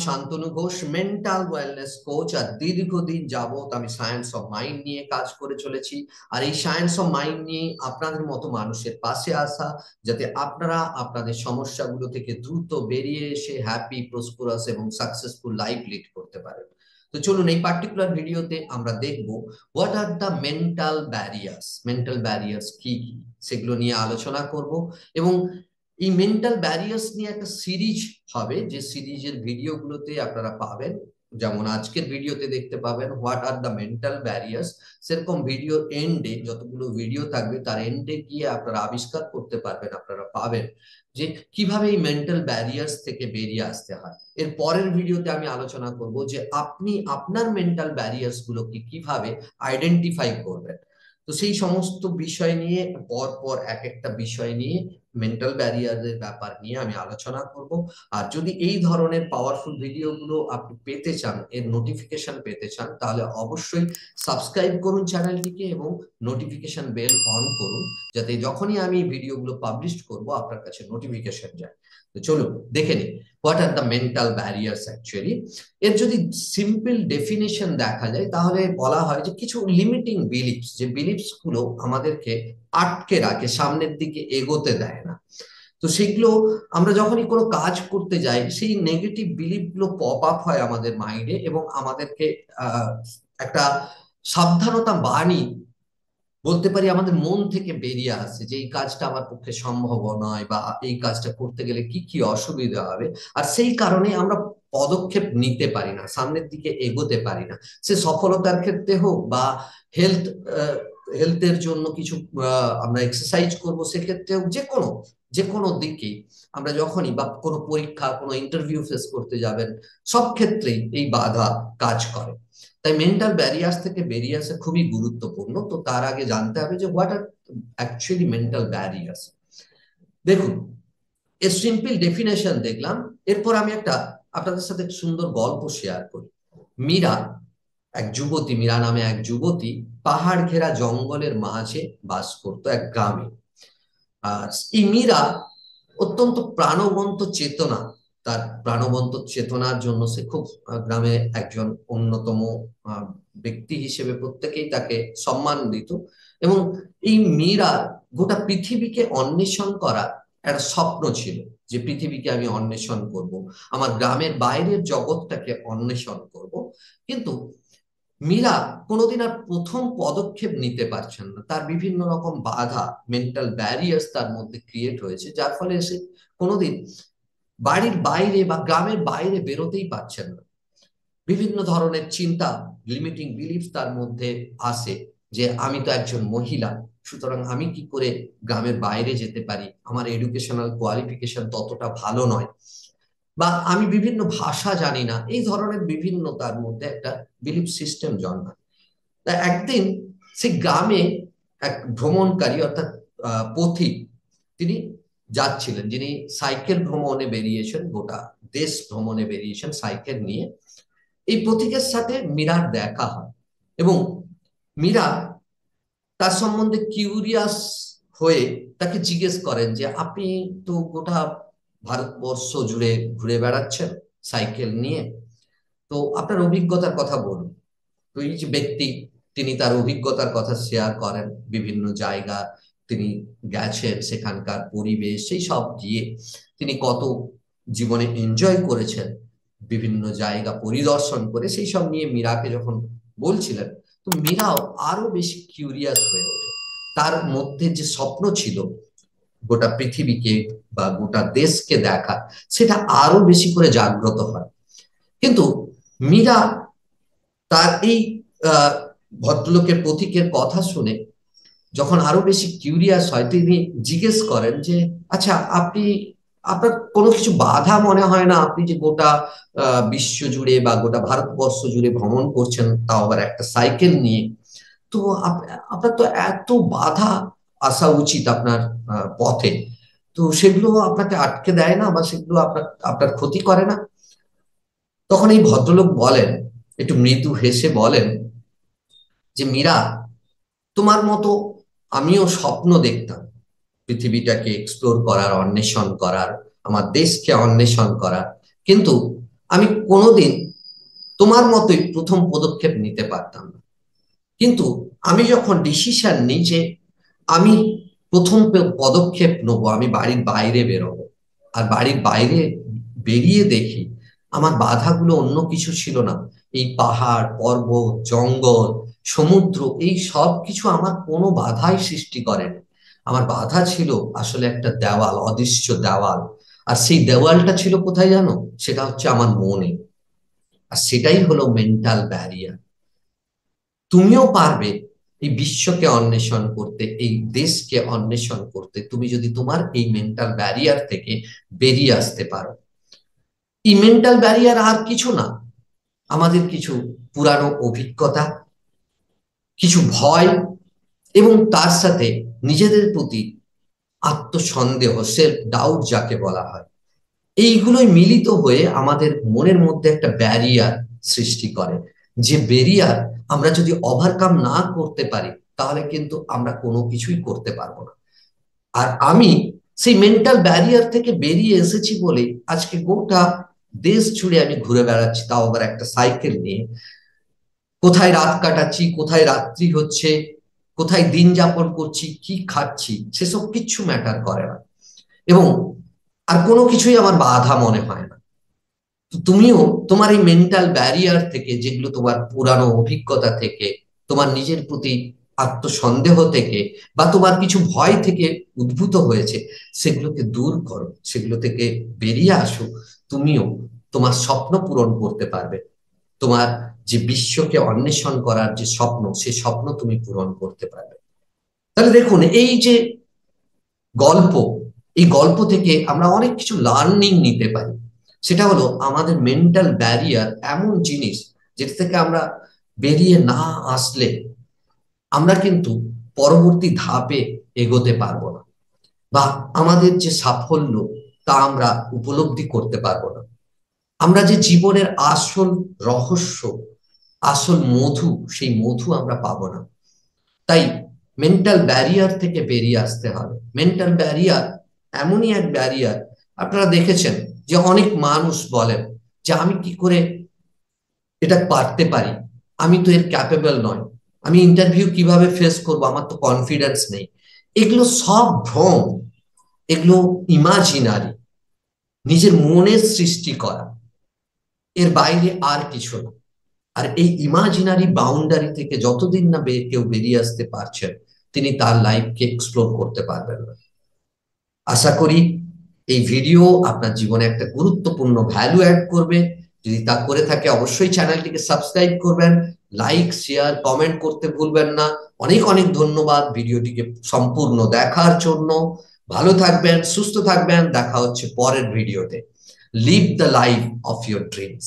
Shantanu Ghosh, mental wellness coach. আর দীর্ঘদিন যাবত আমি সায়েন্স অফ মাইন্ড নিয়ে কাজ করে চলেছি। আর এই সায়েন্স অফ মাইন্ড নিয়ে আপনাদের মতো মানুষের পাশে আসা, যাতে আপনারা আপনাদের সমস্যাগুলো থেকে দ্রুত বেরিয়ে এসে হ্যাপি, প্রসপারাস এবং সাকসেসফুল লাইফ লিড করতে পারেন। তো চলুন, এই পার্টিকুলার ভিডিওতে আমরা দেখব what are the mental barriers. Mental barriers কি কি সেগুলো নিয়ে আলোচনা করব। এবং এই মেন্টাল ব্যারিয়ার্স নিয়ে একটা সিরিজ হবে, যে সিরিজের ভিডিওগুলোতে আপনারা পাবেন, যেমন আজকের ভিডিওতে দেখতে পাবেন what are the mental barriers, সেরকম ভিডিও এন্ডে যতগুলো ভিডিও থাকবে তার এন্ডে গিয়ে আপনারা আবিষ্কার করতে পারবেন, আপনারা পাবেন যে কিভাবে এই মেন্টাল ব্যারিয়ার্স থেকে বেরিয়ে আসতে হয়। এর পরের ভিডিওতে আমি আলোচনা করব যে আপনি আপনার মেন্টাল ব্যারিয়ার্স গুলোকে কিভাবে আইডেন্টিফাই করবেন। তো সেই সমস্ত বিষয় নিয়ে পর পর এক একটা বিষয় নিয়ে, মেন্টাল ব্যারিয়ারের ব্যাপার নিয়ে আমি আলোচনা করব। আর যদি এই ধরনের পাওয়ারফুল ভিডিওগুলো আপনি পেতে চান, এর নোটিফিকেশন পেতে চান, তাহলে অবশ্যই সাবস্ক্রাইব করুন চ্যানেলটিকে এবং নোটিফিকেশন বেল অন করুন, যাতে যখনই আমি ভিডিওগুলো পাবলিশ করব আপনার কাছে নোটিফিকেশন যায়। তো চলুন দেখে নিই what are the mental barriers actually. এর যদি সিম্পল ডেফিনেশন দেখা যায় তাহলে বলা হয় যে কিছু লিমিটিং বিলিফস, যে বিলিফস গুলো আমাদেরকে আটকে রাখে, সামনের দিকে এগোতে দেয় না। তো সেগুলো আমরা যখনই কোনো কাজ করতে যাই, সেই নেগেটিভ বিলিফ গুলো পপ আপ হয় আমাদের মাইন্ডে এবং আমাদেরকে একটা সাবধানতা বাণী বলতে পারি আমাদের মন থেকে বেরিয়ে আসছে, যে এই কাজটা আমার পক্ষে সম্ভব নয়, বা এই কাজটা করতে গেলে কি কি অসুবিধা হবে। আর সেই কারণে আমরা পদক্ষেপ নিতে পারি না, সামনের দিকে এগোতে পারি না। সে সফলতার ক্ষেত্রে হোক, বা হেলথ হেলথের জন্য কিছু আমরা এক্সারসাইজ করবো সেক্ষেত্রে হোক, যে কোনো দিকেই আমরা যখনই, বা কোনো পরীক্ষা, কোনো ইন্টারভিউ ফেস করতে যাবেন, সব ক্ষেত্রেই এই বাধা কাজ করে। তাই মেন্টাল ব্যারিয়ার্স থেকে বেরিয়ে আসা খুবই গুরুত্বপূর্ণ। তো তার আগে জানতে হবে যে what are actually mental barriers. দেখুন, এর সিম্পল ডেফিনেশন দেখলাম, এরপর আমি একটা আপনাদের সাথে সুন্দর গল্প শেয়ার করি। মীরা, এক যুবতী, মীরা নামে এক যুবতী পাহাড় ঘেরা জঙ্গলের মাঝে বাস করতো এক গ্রামে। আর এই মীরা অত্যন্ত প্রাণবন্ত চেতনা, তার প্রাণবন্ত চেতনার জন্য সে খুব গ্রামে একজন অন্যতম ব্যক্তি হিসেবে প্রত্যেকেই তাকে সম্মান দিত। এবং এই মীরা গোটা পৃথিবীকে অন্বেষণ করা একটা স্বপ্ন ছিল, যে পৃথিবীকে আমি অন্বেষণ করব, আমার গ্রামের বাইরের জগৎটাকে অন্বেষণ করব। কিন্তু মীরা কোনোদিন আর প্রথম পদক্ষেপ নিতে পারছেন না, তার বিভিন্ন রকম বাধা, মেন্টাল ব্যারিয়ার্স তার মধ্যে ক্রিয়েট হয়েছে, যার ফলে সে কোনোদিন বাড়ির বাইরে বা গ্রামের বাইরে বেরোতেই পারছেন না। বিভিন্ন ধরনের চিন্তা, লিমিটিং বিলিফ তার মধ্যে আসে, যে আমি তো একজন মহিলা, সুতরাং আমি কি করে গ্রামের বাইরে যেতে পারি, আমার এডুকেশনাল কোয়ালিফিকেশন ততটা ভালো নয়, বা আমি বিভিন্ন ভাষা জানি না, এই ধরনের বিভিন্ন তার মধ্যে একটা বিলিফ সিস্টেম জন্মায়। তা একদিন সে গ্রামে এক ভ্রমণকারী, অর্থাৎ পথিক, তিনি যাচ্ছিলেন, যিনি সাইকেল ভ্রমণে বেরিয়েছেন, গোটা দেশ ভ্রমণে বেরিয়েছেন সাইকেল নিয়ে। এই পথিকের সাথে মীরার দেখা হয় এবং মীরা তার সম্বন্ধে কিউরিয়াস হয়ে তাকে জিজ্ঞেস করেন যে আপনি তো গোটা ভারতবর্ষ জুড়ে ঘুরে বেড়াচ্ছেন সাইকেল নিয়ে, তো আপনার অভিজ্ঞতার কথা বলুন। তো এই যে ব্যক্তি, তিনি তার অভিজ্ঞতার কথা শেয়ার করেন, বিভিন্ন জায়গা তিনি গেছেন, সেখানকার পরিবেশ, সেই সব গিয়ে তিনি কত জীবনে এনজয় করেছেন, বিভিন্ন জায়গা পরিদর্শন করে, সেই সব নিয়ে মীরাকে যখন বলছিলেন, তো মীরাও আরো বেশি কিউরিয়াস হয়ে ওঠে। তার মধ্যে যে স্বপ্ন ছিল গোটা পৃথিবীকে বা গোটা দেশকে দেখা, সেটা আরো বেশি করে জাগ্রত হয়। কিন্তু মীরা তার এই আহ ভদ্রলোকের পথিকের কথা শুনে যখন আরো বেশি কিউরিয়াস হয়, তিনি জিজ্ঞেস করেন যে আচ্ছা, আপনার কোনো কিছু বাধা মনে হয় না, আপনি যে গোটা বিশ্ব জুড়ে বা গোটা ভারতবর্ষ জুড়ে ভ্রমণ করছেন, তাও আবার একটা সাইকেল নিয়ে, তো আপনার তো এত বাধা আসা উচিত আপনার পথে, তো সেগুলো আপনাকে আটকে দেয় না, বা সেগুলো আপনার আপনার ক্ষতি করে না? তখন এই ভদ্রলোক বলেন, একটু মৃদু হেসে বলেন যে মীরা, তোমার মতো আমিও স্বপ্ন দেখতাম পৃথিবীটাকে এক্সপ্লোর করার, অন্বেষণ করার, আমার দেশকে অন্বেষণ করার। কিন্তু আমি কোনোদিন তোমার মতোই প্রথম পদক্ষেপ নিতে পারতাম না, কিন্তু আমি যখন ডিসিশন নিই যে আমি প্রথম পদক্ষেপ নেবো, আমি বাড়ির বাইরে বেরোবো, আর বাড়ির বাইরে বেরিয়ে দেখি আমার বাধাগুলো অন্য কিছু ছিল না। এই পাহাড় পর্বত জঙ্গল সমুদ্র এই সব কিছু আমার কোনো বাধাই সৃষ্টি করেনি। আমার বাধা ছিল আসলে একটা দেওয়াল, অদৃশ্য দেওয়াল। আর সেই দেওয়ালটা ছিল কোথায় জানো? সেটা হচ্ছে আমার মনে। আর সেটাই হলো মেন্টাল ব্যারিয়ার। তুমিও পারবে এই বিশ্বকে অন্বেষণ করতে, এই দেশকে অন্বেষণ করতে, তুমি যদি তোমার এই মেন্টাল ব্যারিয়ার থেকে বেরিয়ে আসতে পারো। এই মেন্টাল ব্যারিয়ার আর কিছু না, আমাদের কিছু পুরানো অভিজ্ঞতা, কিছু ভয়, এবং তার সাথে নিজেদের প্রতি আত্মসন্দেহ, সেলফ ডাউট যাকে বলা হয়, এইগুলোই মিলিত হয়ে আমাদের মনের মধ্যে একটা ব্যারিয়ার সৃষ্টি করে। যে ব্যারিয়ার আমরা যদি ওভারকাম না করতে পারি, তাহলে কিন্তু আমরা কোনো কিছুই করতে পারবো না। আর আমি সেই মেন্টাল ব্যারিয়ার থেকে বেরিয়ে এসেছি বলে আজকে গোটা দেশ জুড়ে আমি ঘুরে বেড়াচ্ছি, তাও আবার একটা সাইকেল নিয়ে। কোথায় রাত কাটাচ্ছি, কোথায় রাত্রি হচ্ছে, কোথায় দিন যাপন করছি, কি খাচ্ছি, সেসব কিচ্ছু ম্যাটার করে না। এবং আর কোনো কিছুই আমার বাধা মনে হয় না। তো তুমিও তোমার এই মেন্টাল ব্যারিয়ার থেকে, যেগুলো তোমার পুরানো অভিজ্ঞতা থেকে, তোমার নিজের প্রতি আত্মসন্দেহ থেকে, বা তোমার কিছু ভয় থেকে উদ্ভূত হয়েছে, সেগুলোকে দূর করো, সেগুলো থেকে বেরিয়ে আসো। তুমিও তোমার স্বপ্ন পূরণ করতে পারবে। তোমার যে বিশ্বকে অন্বেষণ করার যে স্বপ্ন, সেই স্বপ্ন তুমি পূরণ করতে পারবে। তাহলে দেখুন, এই যে গল্প, এই গল্প থেকে আমরা অনেক কিছু লার্নিং নিতে পারি। সেটা হলো আমাদের মেন্টাল ব্যারিয়ার এমন জিনিস, যেটা থেকে আমরা বেরিয়ে না আসলে আমরা কিন্তু পরবর্তী ধাপে এগোতে পারবো না, বা আমাদের যে সাফল্য তা আমরা উপলব্ধি করতে পারবো না। আমরা যে জীবনের আসল রহস্য, আসল মধু, সেই মধু আমরা পাবো না। তাই মেন্টাল ব্যারিয়ার থেকে বেরিয়ে আসতে হবে। মেন্টাল ব্যারিয়ার এমনই এক ব্যারিয়ার, আপনারা দেখেছেন যে অনেক মানুষ বলেন যে আমি কি করে এটা পারতে পারি, আমি তো এর ক্যাপেবল নয়, আমি ইন্টারভিউ কিভাবে ফেস করব, আমার তো কনফিডেন্স নেই। এগুলো সব ভ্রম, এগুলো ইমাজিনারি, নিজের মনের সৃষ্টি করা, এর বাইরে আর কিছু না। আর এই ইমাজিনারি বাউন্ডারি থেকে যতদিন না কেউ বেরিয়ে আসতে পারছেন, তিনি তার লাইফকে এক্সপ্লোর করতে পারবেন না। আশা করি এই ভিডিও আপনার জীবনে একটা গুরুত্বপূর্ণ ভ্যালু অ্যাড করবে। যদি তা করে থাকে, অবশ্যই চ্যানেলটিকে সাবস্ক্রাইব করবেন, লাইক শেয়ার কমেন্ট করতে ভুলবেন না। অনেক অনেক ধন্যবাদ ভিডিওটিকে সম্পূর্ণ দেখার জন্য। ভালো থাকবেন, সুস্থ থাকবেন, দেখা হচ্ছে পরের ভিডিওতে। Live the life of your dreams.